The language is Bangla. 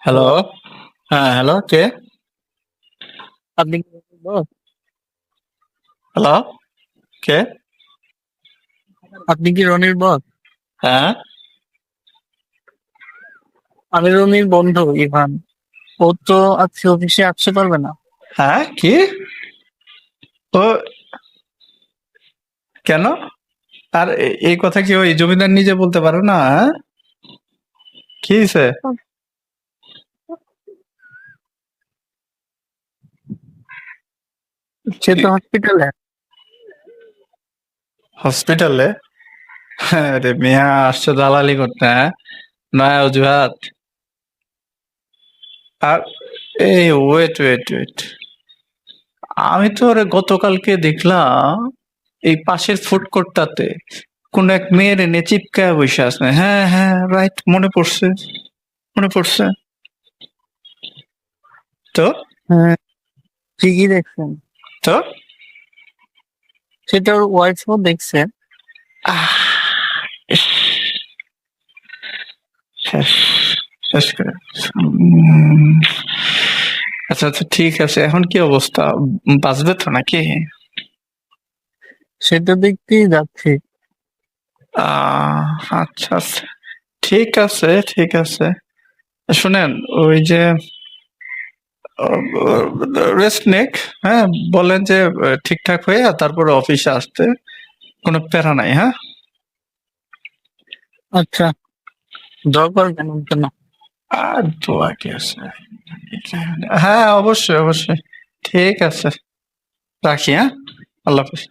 হ্যালো। হ্যালো। হ্যাঁ, হ্যালো কে? আপনি কি রনির বস? হ্যালো, কে? আপনি কি রনির বস? হ্যাঁ, আমি রনির বন্ধু ইভান। ও তো আজকে অফিসে আসতে পারবে না। হ্যাঁ, কি? ও কেন? আর এই কথা কি ওই জমিদার নিজে বলতে পারে না? হ্যাঁ? কি হইছে? সে তো হসপিটালে। হসপিটালে? আরে মিয়া আসছে দালালি করতে, হ্যাঁ? নয়া অজুহাত। আর এই ওয়েট। আমি তো ওরে গতকালকে দেখলাম এই পাশের ফুড কোর্টটাতে কোন এক মেয়ের এনে চিপকায় বসে আছে। হ্যাঁ, হ্যাঁ, রাইট, মনে পড়ছে। তো হ্যাঁ, ঠিকই দেখছেন। তো সেটা ওর ওয়াইফও দেখছে। আহ ইস, শেষ শেষ করে উম, আচ্ছা, ঠিক আছে, এখন কি অবস্থা? বাঁচবে তো নাকি? সেটা দেখতেই যাচ্ছি। আহ আচ্ছা, ঠিক আছে। শুনেন, ওই যে রেস্ট নেক, হ্যাঁ, বলেন যে ঠিকঠাক হয়ে তারপরে অফিসে আসতে, কোনো প্যারা নাই, হ্যাঁ? আচ্ছা, দোয়া করবেন ওর জন্য। আর দোয়া কি আছে? হ্যাঁ, অবশ্যই। ঠিক আছে, রাখি, হ্যাঁ? আল্লাহ হাফেজ।